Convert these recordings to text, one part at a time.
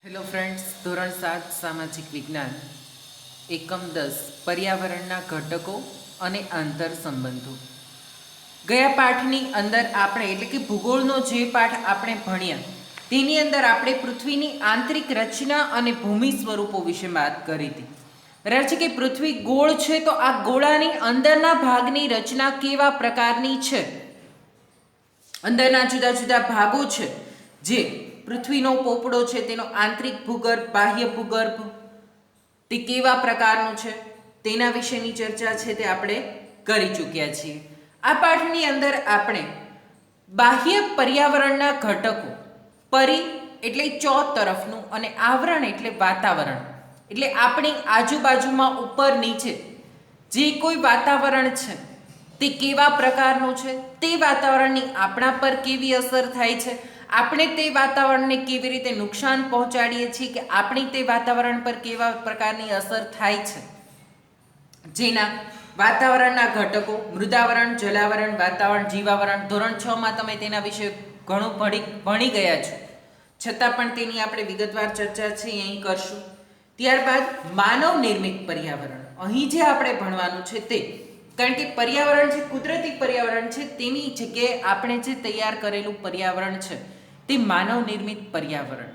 Hello friends, ધોરણ 7 સામાજિક વિજ્ઞાન એકમ 10 પર્યાવરણના ઘટકો અને આંતર સંબંધો. ગયા પાઠની અંદર આપણે એટલે કે ભૂગોળનો જે પાઠ આપણે ભણ્યા તેની અંદર આપણે પૃથ્વીની આંતરિક રચના અને ભૂમિ સ્વરૂપો વિશે વાત કરી હતી. બરાબર છે કે પૃથ્વી ગોળ છે તો આ ગોળાની અંદરના ભાગની રચના કેવા પ્રકારની છે, અંદરના જુદા જુદા ભાગો છે જે પૃથ્વીનો પોપડો છે તેનો આંતરિક ભૂગર્ભ, બાહ્ય ભૂગર્ભ તે કેવા પ્રકારનું છે તેના વિશેની ચર્ચા છે તે આપણે કરી ચૂક્યા છીએ. આ પાઠની અંદર આપણે બાહ્ય પર્યાવરણના ઘટકો, પરી એટલે ચો તરફનું અને આવરણ એટલે વાતાવરણ, એટલે આપણી આજુબાજુમાં ઉપર નીચે જે કોઈ વાતાવરણ છે તે કેવા પ્રકારનું છે, તે વાતાવરણની આપણા પર કેવી અસર થાય છે, આપણે તે વાતાવરણને કેવી રીતે નુકસાન પહોંચાડીએ છીએ કે આપણી તે વાતાવરણ પર કેવા પ્રકારની અસર થાય છે, જેના વાતાવરણના ઘટકો મૃદાવરણ, જલાવરણ, વાતાવરણ, જીવાવરણ ધોરણ 6માં તમે તેના વિશે ઘણું ભણી ગયા છો, છતાં પણ તેની આપણે વિગતવાર ચર્ચા છે અહીં કરશું. ત્યારબાદ માનવ નિર્મિત પર્યાવરણ, અહીં જે આપણે ભણવાનું છે તે, કારણ કે પર્યાવરણ જે કુદરતી પર્યાવરણ છે તેની જગ્યાએ આપણે જે તૈયાર કરેલું પર્યાવરણ છે તે માનવ નિર્મિત પર્યાવરણ.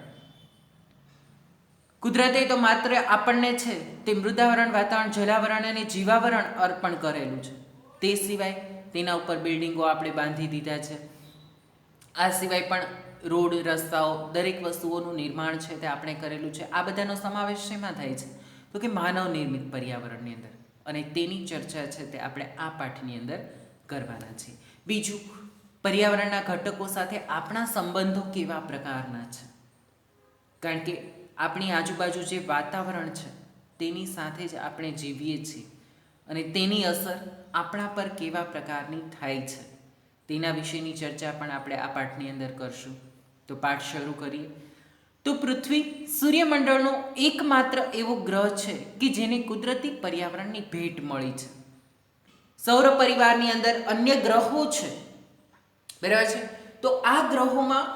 કુદરતે તો માત્ર આપણને છે તે મૃદાવરણ, વાતાવરણ, જલાવરણ અને જીવાવરણ અર્પણ કરેલું છે. તે સિવાય તેના ઉપર બિલ્ડિંગો આપણે બાંધી દીધા છે. આ સિવાય પણ રોડ, રસ્તાઓ, દરેક વસ્તુઓનું નિર્માણ છે તે આપણે કરેલું છે. આ બધાનો સમાવેશ શેમાં થાય છે તો કે માનવ નિર્મિત પર્યાવરણની અંદર, અને તેની ચર્ચા છે તે આપણે આ પાઠની અંદર કરવાના છે. બીજું, પર્યાવરણના ઘટકો સાથે આપણા સંબંધો કેવા પ્રકારના છે, કારણ કે આપણી આજુબાજુ જે વાતાવરણ છે તેની સાથે જ આપણે જીવીએ છીએ અને તેની અસર આપણા પર કેવા પ્રકારની થાય છે તેના વિશેની ચર્ચા પણ આપણે આ પાઠની અંદર કરશું. તો પાઠ શરૂ કરીએ. તો પૃથ્વી સૂર્યમંડળનો એકમાત્ર એવો ગ્રહ છે કે જેને કુદરતી પર્યાવરણની ભેટ મળી છે. સૌર પરિવારની અંદર અન્ય ગ્રહો છે, બરાબર છે, તો આ ગ્રહોમાં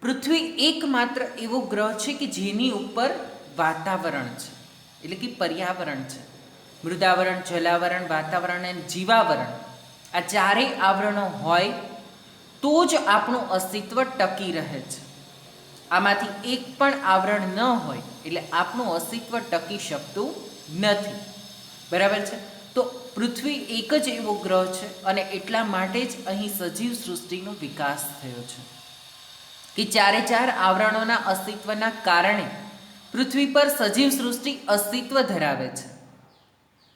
પૃથ્વી એકમાત્ર એવો ગ્રહ છે કે જેની ઉપર વાતાવરણ છે, એટલે કે પર્યાવરણ છે. મૃદાવરણ, જલાવરણ, વાતાવરણ અને જીવાવરણ આ ચારેય આવરણો હોય તો જ આપણું અસ્તિત્વ ટકી રહે છે. આમાંથી એક પણ આવરણ ન હોય એટલે આપણું અસ્તિત્વ ટકી શકતું નથી, બરાબર છે. તો પૃથ્વી એક જ એવો ગ્રહ છે અને એટલા માટે જ અહીં સજીવ સૃષ્ટિનો વિકાસ થયો છે કે ચારે ચાર આવરણોના અસ્તિત્વના કારણે પૃથ્વી પર સજીવ સૃષ્ટિ અસ્તિત્વ ધરાવે છે,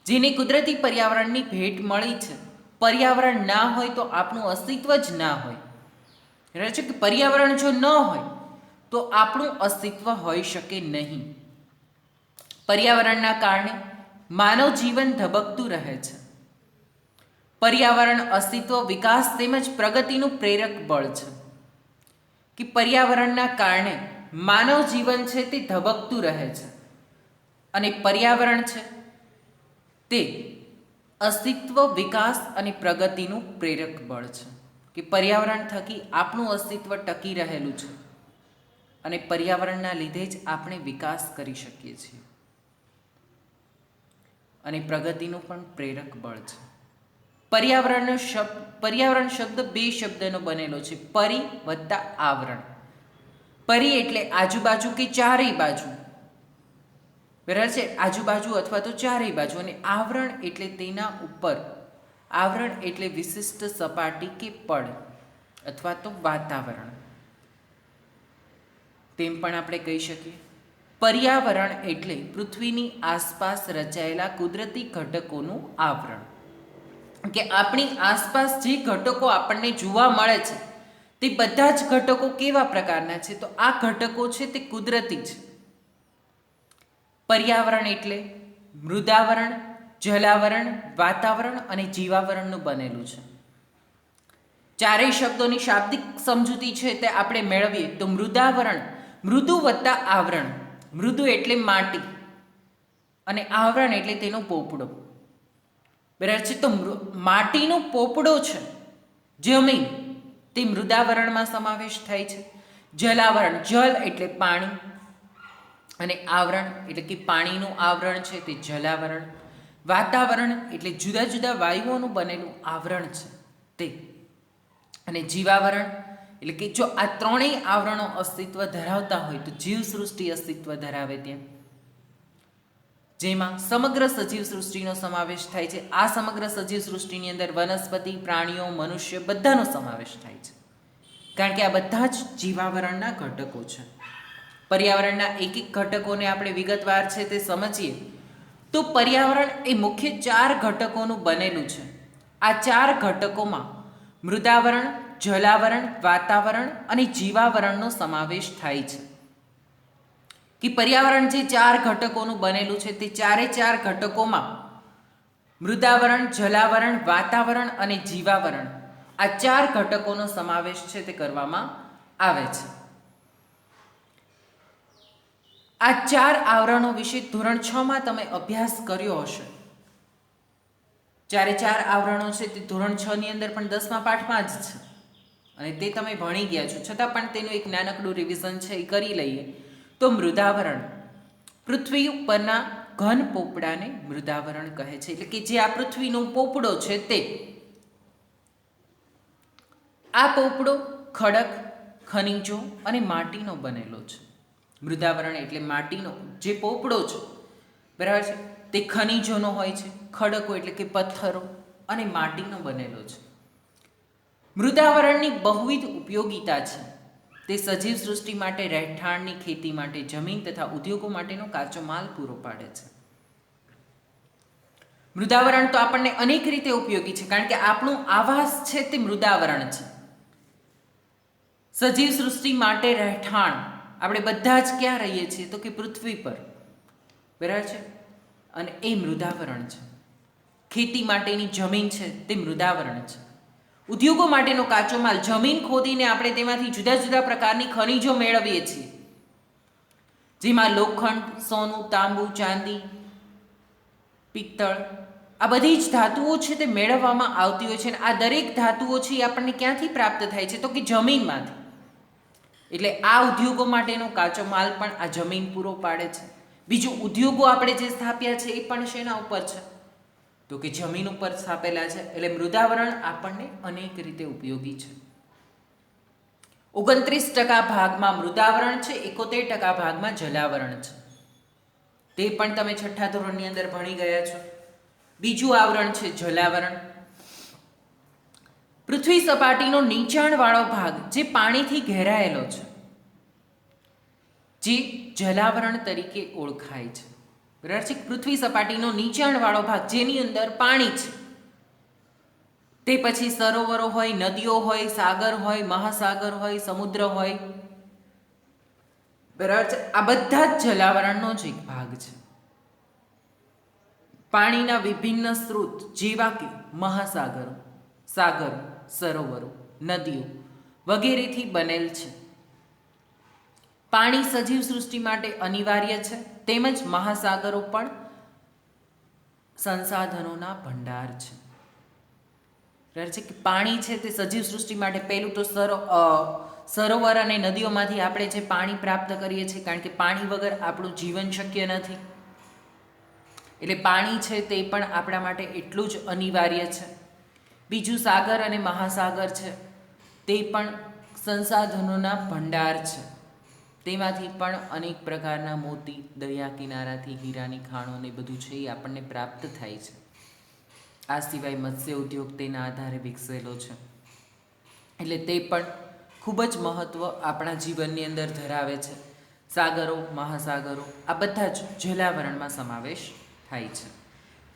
જેને કુદરતી પર્યાવરણની ભેટ મળી છે. પર્યાવરણ ના હોય તો આપણું અસ્તિત્વ જ ના હોય, બરાબર છે કે પર્યાવરણ જો ન હોય તો આપણું અસ્તિત્વ હોઈ શકે નહીં. પર્યાવરણના કારણે માનવ જીવન ધબકતું રહે છે. પર્યાવરણ અસ્તિત્વ, વિકાસ તેમજ પ્રગતિનું પ્રેરક બળ છે કે પર્યાવરણના કારણે માનવ જીવન છે તે ધબકતું રહે છે અને પર્યાવરણ છે તે અસ્તિત્વ, વિકાસ અને પ્રગતિનું પ્રેરક બળ છે કે પર્યાવરણ થકી આપણું અસ્તિત્વ ટકી રહેલું છે અને પર્યાવરણના લીધે જ આપણે વિકાસ કરી શકીએ છીએ અને પ્રગતિનું પણ પ્રેરક બળ છે. પર્યાવરણ શબ્દ બે શબ્દનો બનેલો છે, પરી વત્તા આવરણ. પરી એટલે આજુબાજુ કે ચારેય બાજુ, બરાબર છે, આજુબાજુ અથવા તો ચારેય બાજુ, અને આવરણ એટલે તેના ઉપર. આવરણ એટલે વિશિષ્ટ સપાટી કે પડ અથવા તો વાતાવરણ, તેમ પણ આપણે કહી શકીએ. પર્યાવરણ એટલે પૃથ્વીની આસપાસ રચાયેલા કુદરતી ઘટકોનું આવરણ, કે આપણી આસપાસ જે ઘટકો આપણને જોવા મળે છે તે બધા જ ઘટકો કેવા પ્રકારના છે તો આ ઘટકો છે તે કુદરતી છે. પર્યાવરણ એટલે મૃદાવરણ, જલાવરણ, વાતાવરણ અને જીવાવરણનું બનેલું છે. ચારેય શબ્દોની શાબ્દિક સમજૂતી છે તે આપણે મેળવીએ તો મૃદાવરણ, મૃદુ વત્તા આવરણ. મૃદુ એટલે માટી અને આવરણ એટલે તેનો પોપડો, બરાબર છે. તો માટીનો પોપડો છે જમીન, તે મૃદાવરણમાં સમાવેશ થાય છે. જલાવરણ, જલ એટલે પાણી, અને આવરણ એટલે કે પાણીનું આવરણ છે તે જલાવરણ, વાતાવરણ એટલે જુદા જુદા વાયુઓનું બનેલું આવરણ છે તે, અને જીવાવરણ એટલે કે જો આ ત્રણેય આવરણો અસ્તિત્વ ધરાવતા હોય તો જીવસૃષ્ટિ અસ્તિત્વ ધરાવે ત્યાં, જેમાં સમગ્ર સજીવ સૃષ્ટિનો સમાવેશ થાય છે. આ સમગ્ર સજીવ સૃષ્ટિની અંદર વનસ્પતિ, પ્રાણીઓ, મનુષ્ય બધાનો સમાવેશ થાય છે, કારણ કે આ બધા જ જીવાવરણના ઘટકો છે. પર્યાવરણના એક એક ઘટકોને આપણે વિગતવાર છે તે સમજીએ તો પર્યાવરણ એ મુખ્ય 4 ઘટકોનું બનેલું છે. આ 4 ઘટકોમાં મૃદાવરણ, જલાવરણ, વાતાવરણ અને જીવાવરણનો સમાવેશ થાય છે. કે પર્યાવરણ જે 4 ઘટકોનું બનેલું છે તે 4 ઘટકોમાં મૃદાવરણ, જલાવરણ, વાતાવરણ અને જીવાવરણ આ 4 ઘટકોનો સમાવેશ છે તે કરવામાં આવે છે. આ 4 આવરણો વિશે ધોરણ 6માં તમે અભ્યાસ કર્યો હશે. 4 આવરણો છે તે ધોરણ 6 ની અંદર પણ 10મા પાઠમાં જ છે અને તે તમે ભણી ગયા છો, છતાં પણ તેનું એક નાનકડું રિવિઝન છે એ કરી લઈએ. તો મૃદાવરણ, પૃથ્વી ઉપરના ઘન પોપડાને મૃદાવરણ કહે છે. એટલે કે જે આ પૃથ્વીનો પોપડો છે તે, આ પોપડો ખડક, ખનિજો અને માટીનો બનેલો છે. મૃદાવરણ એટલે માટીનો જે પોપડો છે, બરાબર છે, તે ખનિજોનો હોય છે, ખડકો એટલે કે પથ્થરો અને માટીનો બનેલો છે. મૃદાવરણની બહુવિધ ઉપયોગિતા છે. તે સજીવ સૃષ્ટિ માટે, રહેઠાણની ખેતી માટે, જમીન તથા ઉદ્યોગો માટેનો કાચો માલ પૂરો પાડે છે. મૃદાવરણ તો આપણને અનેક રીતે ઉપયોગી છે, કારણ કે આપણું આવાસ છે તે મૃદાવરણ છે. સજીવ સૃષ્ટિ માટે રહેઠાણ આપણે બધા જ ક્યાં રહીએ છીએ તો કે પૃથ્વી પર, બરાબર છે, અને એ મૃદાવરણ છે. ખેતી માટેની જમીન છે તે મૃદાવરણ છે. ઉદ્યોગો માટેનો કાચો માલ, જમીન ખોદીને આપણે તેમાંથી જુદા જુદા પ્રકારની ખનિજો મેળવીએ છીએ, જેમાં લોખંડ, સોનું, તાંબુ, ચાંદી, પિત્તળ આ બધી જ ધાતુઓ છે તે મેળવવામાં આવતી હોય છે. અને આ દરેક ધાતુઓ છે એ આપણને ક્યાંથી પ્રાપ્ત થાય છે તો કે જમીનમાંથી. એટલે આ ઉદ્યોગો માટેનો કાચો માલ પણ આ જમીન પૂરો પાડે છે. બીજું, ઉદ્યોગો આપણે જે સ્થાપ્યા છે એ પણ શેના ઉપર છે તો કે જમીન ઉપર સ્થાપેલા છે. એટલે મૃદાવરણ આપણને અનેક રીતે ઉપયોગી છે. 29% ભાગમાં મૃદાવરણ છે, 71% ભાગમાં જલાવરણ છે. તે પણ તમે 6ઠ્ઠા ધોરણની અંદર ભણી ગયા છો. બીજું આવરણ છે જલાવરણ. પૃથ્વી સપાટીનો નીચાણવાળો ભાગ જે પાણીથી ઘેરાયેલો છે, જે જલાવરણ તરીકે ઓળખાય છે. બરાબર છે. પૃથ્વી સપાટીનો નીચાણવાળો ભાગ જેની અંદર પાણી છે, તે પછી સરોવરો હોય, નદીઓ હોય, સાગર હોય, મહાસાગર હોય, સમુદ્ર હોય, બરાબર છે, આ બધા જ જલાવરણનો જ એક ભાગ છે. પાણીના વિભિન્ન સ્ત્રોત જેવા કે મહાસાગરો, સાગરો, સરોવરો, નદીઓ વગેરેથી બનેલ છે. પાણી સજીવ સૃષ્ટિ માટે અનિવાર્ય છે, તેમજ મહાસાગરો પણ સંસાધનોના ભંડાર છે. બરાબર છે કે પાણી છે તે સજીવ સૃષ્ટિ માટે, પહેલું તો સરોવર અને નદીઓમાંથી આપણે જે પાણી પ્રાપ્ત કરીએ છીએ, કારણ કે પાણી વગર આપણું જીવન શક્ય નથી. એટલે પાણી છે તે પણ આપણા માટે એટલું જ અનિવાર્ય છે. બીજું, સાગર અને મહાસાગર છે તે પણ સંસાધનોના ભંડાર છે. તેમાંથી પણ અનેક પ્રકારના મોતી, દરિયા કિનારાથી હીરાની ખાણો ને બધું છે એ આપણને પ્રાપ્ત થાય છે. આ સિવાય મત્સ્ય ઉદ્યોગ તેના આધારે વિકસેલો છે. એટલે તે પણ ખૂબ જ મહત્ત્વ આપણા જીવનની અંદર ધરાવે છે. સાગરો, મહાસાગરો આ બધા જ જલાવરણમાં સમાવેશ થાય છે.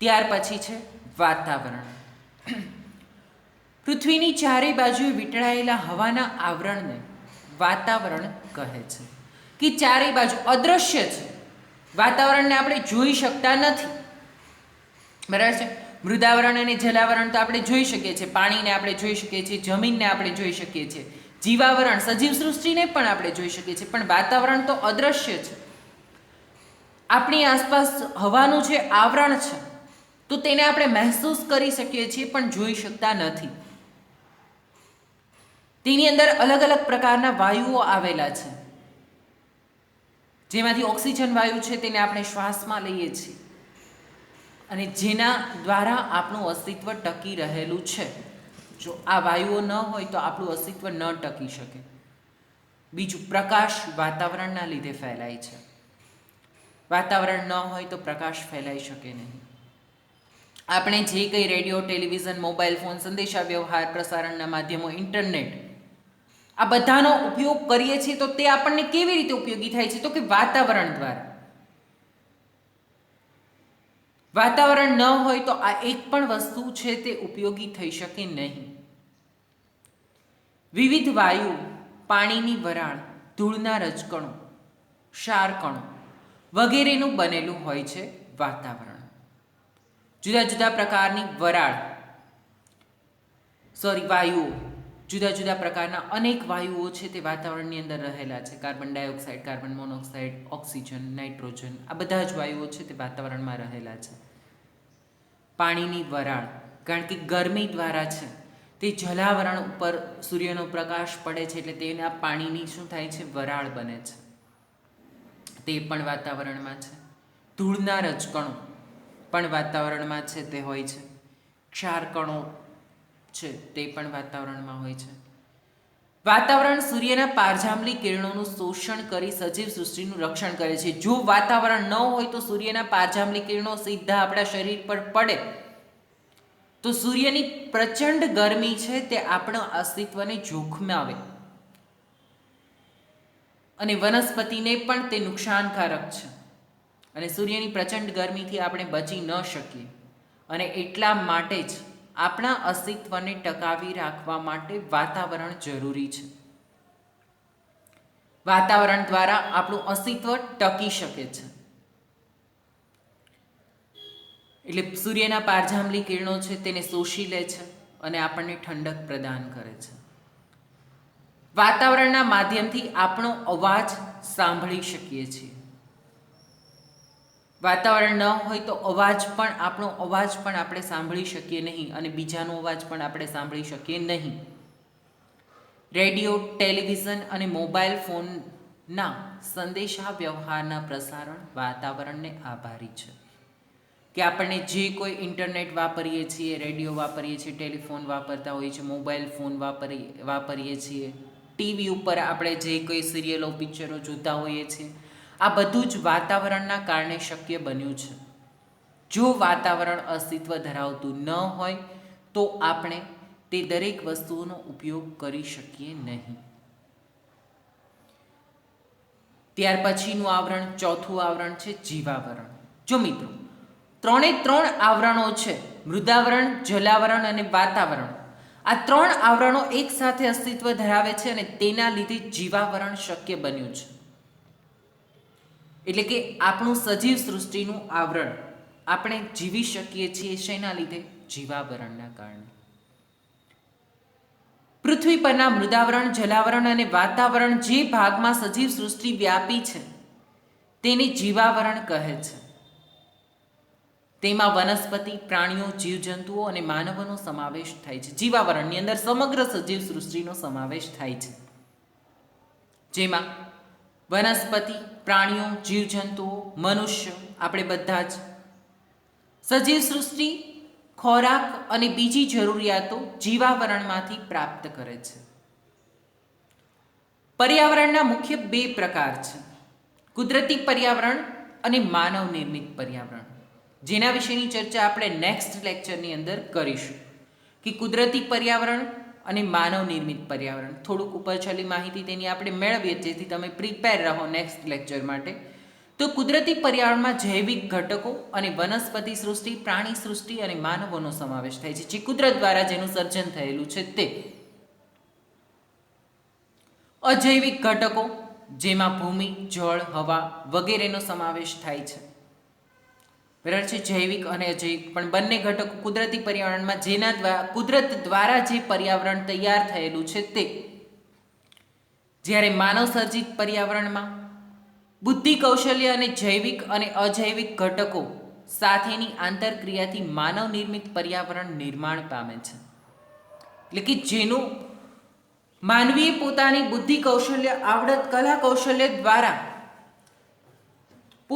ત્યાર પછી છે વાતાવરણ. પૃથ્વીની ચારે બાજુએ વીંટળાયેલા હવાના આવરણને વાતાવરણ કહે છે. કે ચારે બાજુ અદૃશ્ય છે, વાતાવરણને આપણે જોઈ શકતા નથી. બરાબર છે. મૃદાવરણ અને જલાવરણ તો આપણે જોઈ શકીએ છીએ, પાણીને આપણે જોઈ શકીએ છીએ, જમીનને આપણે જોઈ શકીએ છીએ, જીવાવરણ સજીવ સૃષ્ટિને પણ આપણે જોઈ શકીએ છીએ, પણ વાતાવરણ તો અદૃશ્ય છે. આપણી આસપાસ હવાનું જે આવરણ છે તો તેને આપણે મહેસૂસ કરી શકીએ છીએ પણ જોઈ શકતા નથી. તેની અંદર અલગ અલગ પ્રકારના વાયુઓ આવેલા છે. જેમાંથી ઓક્સિજન વાયુ છે તેને આપણે શ્વાસમાં લઈએ છીએ અને જેના દ્વારા આપણું અસ્તિત્વ ટકી રહેલું છે. જો આ વાયુઓ ન હોય તો આપણું અસ્તિત્વ ન ટકી શકે. બીજું, પ્રકાશ વાતાવરણના લીધે ફેલાય છે. વાતાવરણ ન હોય તો પ્રકાશ ફેલાઈ શકે નહીં. આપણે જે કંઈ રેડિયો, ટેલિવિઝન, મોબાઈલ ફોન, સંદેશા વ્યવહાર, પ્રસારણના માધ્યમો, ઇન્ટરનેટ આ બધાનો ઉપયોગ કરીએ છીએ તો તે આપણને કેવી રીતે ઉપયોગી થાય છે? તો કે વાતાવરણ દ્વારા. વાતાવરણ ન હોય તો આ એક પણ વસ્તુ છે તે ઉપયોગી થઈ શકે નહીં. વિવિધ વાયુ, પાણીની વરાળ, ધૂળના રજકણો, ક્ષારકણો વગેરેનું બનેલું હોય છે વાતાવરણ. જુદા જુદા પ્રકારની વાયુઓ, જુદા જુદા પ્રકારના અનેક વાયુઓ છે તે વાતાવરણની અંદર રહેલા છે. Carbon dioxide, carbon monoxide, oxygen, nitrogen આ બધા જ વાયુઓ છે તે વાતાવરણમાં રહેલા છે. પાણીની વરાળ, કારણ કે ગરમી દ્વારા છે તે જલાવરણ ઉપર સૂર્યનો પ્રકાશ પડે છે એટલે તેના પાણીની શું થાય છે? વરાળ બને છે. તે પણ વાતાવરણમાં છે. ધૂળના રજકણો પણ વાતાવરણમાં છે તે હોય છે. ક્ષારકણો છે તે પણ વાતાવરણમાં હોય છે. વાતાવરણ સૂર્યના પારજાંબલી કિરણોનું શોષણ કરી સજીવ સૃષ્ટિનું રક્ષણ કરે છે. જો વાતાવરણ ન હોય તો સૂર્યના પારજાંબલી કિરણો સીધા આપણા શરીર પર પડે તો સૂર્યની પ્રચંડ ગરમી છે તે આપણા અસ્તિત્વને જોખમાવે અને વનસ્પતિને પણ તે નુકસાનકારક છે અને સૂર્યની પ્રચંડ ગરમીથી આપણે બચી ન શકીએ અને એટલા માટે જ આપણા અસ્તિત્વને ટકાવી રાખવા માટે વાતાવરણ જરૂરી છે. વાતાવરણ દ્વારા આપણું અસ્તિત્વ ટકી શકે છે. એટલે સૂર્યના પારજાંબલી કિરણો છે તેને શોષી લે છે અને આપણને ઠંડક પ્રદાન કરે છે. વાતાવરણના માધ્યમથી આપણો અવાજ સાંભળી શકીએ છીએ. વાતાવરણ ન હોય તો આપણો અવાજ પણ આપણે સાંભળી શકીએ નહીં અને બીજાનો અવાજ પણ આપણે સાંભળી શકીએ નહીં. રેડિયો, ટેલિવિઝન અને મોબાઈલ ફોનના સંદેશા વ્યવહારના પ્રસારણ વાતાવરણને આભારી છે. કે આપણને જે કોઈ ઇન્ટરનેટ વાપરીએ છીએ, રેડિયો વાપરીએ છીએ, ટેલિફોન વાપરતા હોઈએ છીએ, મોબાઈલ ફોન વાપરીએ છીએ, ટીવી ઉપર આપણે જે કોઈ સિરિયલો, પિક્ચરો જોતા હોઈએ છીએ, આ બધું જ વાતાવરણના કારણે શક્ય બન્યું છે. જો વાતાવરણ અસ્તિત્વ ધરાવતું ન હોય તો આપણે તે દરેક વસ્તુઓનો ઉપયોગ કરી શકીએ નહીં. ત્યાર પછીનું આવરણ, ચોથું આવરણ છે જીવાવરણ. જો મિત્રો, 3 આવરણો છે, મૃદાવરણ, જલાવરણ અને વાતાવરણ. આ 3 આવરણો એક સાથે અસ્તિત્વ ધરાવે છે અને તેના લીધે જીવાવરણ શક્ય બન્યું છે. એટલે કે આપણું સજીવ સૃષ્ટિનું આવરણ આપણે જીવી શકીએ છીએ. શેના લીધે? જીવાવરણના કારણે. પૃથ્વી પરના મૃદાવરણ, જલાવરણ અને વાતાવરણ જે ભાગમાં સજીવ સૃષ્ટિ વ્યાપી છે તેને જીવાવરણ કહે છે. તેમાં વનસ્પતિ, પ્રાણીઓ, જીવજંતુઓ અને માનવોનો સમાવેશ થાય છે. જીવાવરણની અંદર સમગ્ર સજીવ સૃષ્ટિનો સમાવેશ થાય છે, જેમાં વનસ્પતિ, પ્રાણીઓ, જીવજંતુઓ, મનુષ્ય, આપણે બધા જ સજીવ સૃષ્ટિ ખોરાક અને બીજી જરૂરિયાતો જીવાવરણમાંથી પ્રાપ્ત કરે છે. પર્યાવરણના મુખ્ય 2 પ્રકાર છે, કુદરતી પર્યાવરણ અને માનવ નિર્મિત પર્યાવરણ, જેના વિશેની ચર્ચા આપણે નેક્સ્ટ લેક્ચરની અંદર કરીશું કે કુદરતી પર્યાવરણ અને માનવ નિર્મિત પર્યાવરણ. થોડુંક ઉપરછલ્લી માહિતી તેની આપણે મેળવીએ જેથી તમે પ્રિપેર રહો નેક્સ્ટ લેક્ચર માટે. તો કુદરતી પર્યાવરણમાં જૈવિક ઘટકો અને વનસ્પતિ સૃષ્ટિ, પ્રાણી સૃષ્ટિ અને માનવોનો સમાવેશ થાય છે, જે કુદરત દ્વારા જેનું સર્જન થયેલું છે તે. અજૈવિક ઘટકો જેમાં ભૂમિ, જળ, હવા વગેરેનો સમાવેશ થાય છે. બરાબર છે. જૈવિક અને અજૈવિક પણ બંને ઘટકો કુદરતી પર્યાવરણમાં કુદરત દ્વારા જે પર્યાવરણ તૈયાર થયેલું છે તે. જ્યારે માનવ સર્જિત પર્યાવરણમાં બુદ્ધિ, કૌશલ્ય અને જૈવિક અને અજૈવિક ઘટકો સાથેની આંતરક્રિયાથી માનવ નિર્મિત પર્યાવરણ નિર્માણ પામે છે. એટલે કે જેનું માનવીએ પોતાની બુદ્ધિ, કૌશલ્ય, આવડત, કલા, કૌશલ્ય દ્વારા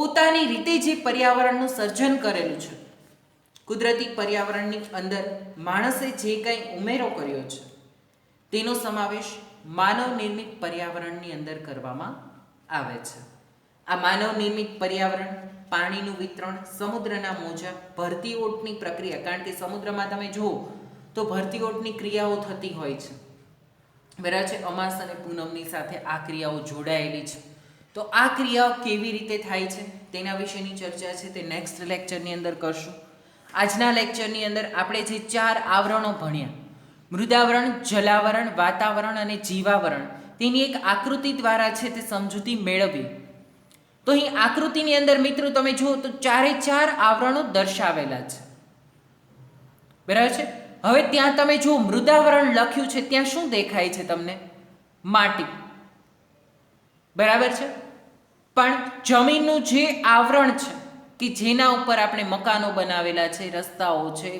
પોતાની રીતે જે પર્યાવરણનું સર્જન કરેલું છે, કુદરતી પર્યાવરણની અંદર માણસે જે કંઈ ઉમેરો કર્યો છે તેનો સમાવેશ માનવ નિર્મિત પર્યાવરણની અંદર કરવામાં આવે છે. આ માનવ નિર્મિત પર્યાવરણ, પાણીનું વિતરણ, સમુદ્રના મોજા, ભરતી ઓટની પ્રક્રિયા, કારણ કે સમુદ્રમાં તમે જુઓ તો ભરતી ઓટની ક્રિયાઓ થતી હોય છે, બરાબર છે. અમાસ અને પૂનમની સાથે આ ક્રિયાઓ જોડાયેલી છે. તો આ ક્રિયાઓ કેવી રીતે થાય છે તેના વિશેની ચર્ચા છે તે નેક્સ્ટ લેક્ચરની અંદર કરશું. આજના લેક્ચરની અંદર આપણે જે 4 આવરણો ભણ્યા, મૃદાવરણ, જલાવરણ, વાતાવરણ અને જીવાવરણ, તેની એક આકૃતિ દ્વારા છે તે સમજૂતી મેળવી. તો અહીં આકૃતિની અંદર મિત્રો તમે જુઓ તો 4 આવરણો દર્શાવેલા છે, બરાબર છે. હવે ત્યાં તમે જુઓ મૃદાવરણ લખ્યું છે, ત્યાં શું દેખાય છે તમને? માટી, બરાબર છે. પણ જમીનનું જે આવરણ છે કે જેના ઉપર આપણે મકાનો બનાવેલા છે, રસ્તાઓ છે,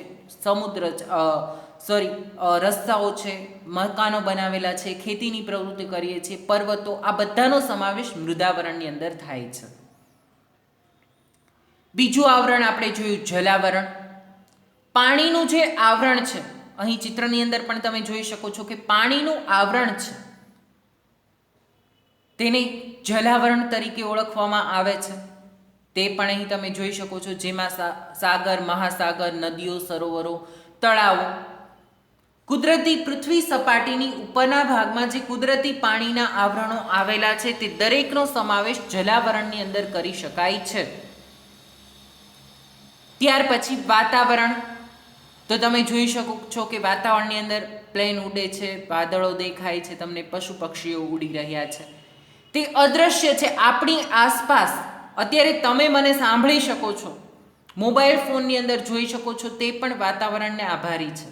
રસ્તાઓ છે, મકાનો બનાવેલા છે, ખેતીની પ્રવૃત્તિ કરીએ છીએ, પર્વતો, આ બધાનો સમાવેશ મૃદાવરણની અંદર થાય છે. બીજું આવરણ આપણે જોયું જલાવરણ. પાણીનું જે આવરણ છે, અહીં ચિત્રની અંદર પણ તમે જોઈ શકો છો કે પાણીનું આવરણ છે તેને જલાવરણ તરીકે ઓળખવામાં આવે છે. તે પણ અહીં તમે જોઈ શકો છો, જેમાં સાગર, મહાસાગર, નદીઓ, સરોવરો, તળાવો, કુદરતી પૃથ્વી સપાટીની ઉપરના ભાગમાં જે કુદરતી પાણીના આવરણો આવેલા છે તે દરેકનો સમાવેશ જલાવરણની અંદર કરી શકાય છે. ત્યાર પછી વાતાવરણ. તો તમે જોઈ શકો છો કે વાતાવરણની અંદર પ્લેન ઉડે છે, વાદળો દેખાય છે, તમને પશુ પક્ષીઓ ઉડી રહ્યા છે, તે અદ્રશ્ય છે આપણી આસપાસ. અત્યારે તમે મને સાંભળી શકો છો, મોબાઈલ ફોનની અંદર જોઈ શકો છો, તે પણ વાતાવરણને આભારી છે.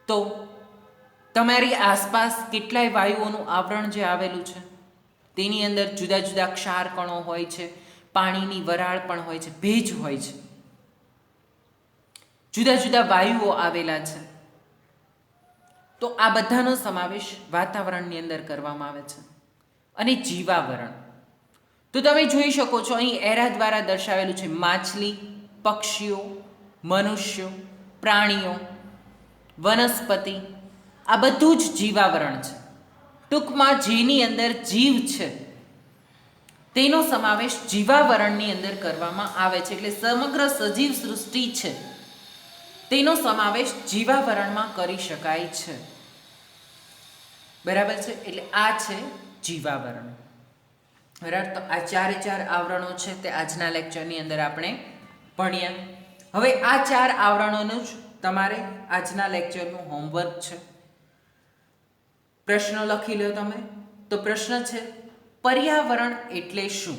તો તમારી આસપાસ કેટલાય વાયુઓનું આવરણ જે આવેલું છે તેની અંદર જુદા જુદા ક્ષાર કણો હોય છે, પાણીની વરાળ પણ હોય છે, ભેજ હોય છે, જુદા જુદા વાયુઓ આવેલા છે. તો આ બધાનો સમાવેશ વાતાવરણની અંદર કરવામાં આવે છે. અને જીવાવરણ તો તમે જોઈ શકો છો, અહીં એરા દ્વારા દર્શાવેલું છે. માછલી, પક્ષીઓ, મનુષ્યો, પ્રાણીઓ, વનસ્પતિ, આ બધું જ જીવાવરણ છે. ટૂંકમાં જેની અંદર જીવ છે તેનો સમાવેશ જીવાવરણની અંદર કરવામાં આવે છે. એટલે સમગ્ર સજીવ સૃષ્ટિ છે તેનો સમાવેશ જીવાવરણમાં કરી શકાય છે, બરાબર છે. એટલે આ છે જીવાવરણ, બરાબર. તો આ 4 આવરણો છે તે આજના લેક્ચરની અંદર આપણે ભણ્યા. હવે આ 4 આવરણોનું જ તમારે આજના લેક્ચરનું હોમવર્ક છે. પ્રશ્નો લખી લો તમે. તો પ્રશ્ન છે, પર્યાવરણ એટલે શું?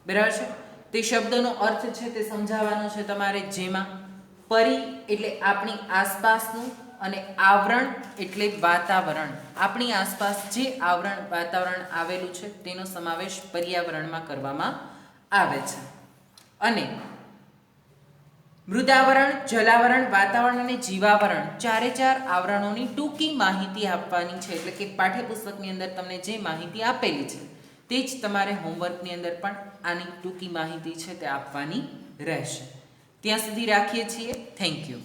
બરાબર છે. તે શબ્દનો અર્થ છે તે સમજાવવાનો છે તમારે, જેમાં પરી એટલે આપણી આસપાસનું અને આવરણ એટલે વાતાવરણ. આપણી આસપાસ જે આવરણ વાતાવરણ આવેલું છે તેનો સમાવેશ પર્યાવરણમાં કરવામાં આવે છે. અને મૃદાવરણ, જલાવરણ, વાતાવરણ અને જીવાવરણ 4 આવરણોની ટૂંકી માહિતી આપવાની છે. એટલે કે પાઠ્યપુસ્તકની અંદર તમને જે માહિતી આપેલી છે તે જ તમારે હોમવર્કની અંદર પણ આની ટૂંકી માહિતી છે તે આપવાની રહેશે. ત્યાં સુધી રાખીએ છીએ. Thank you.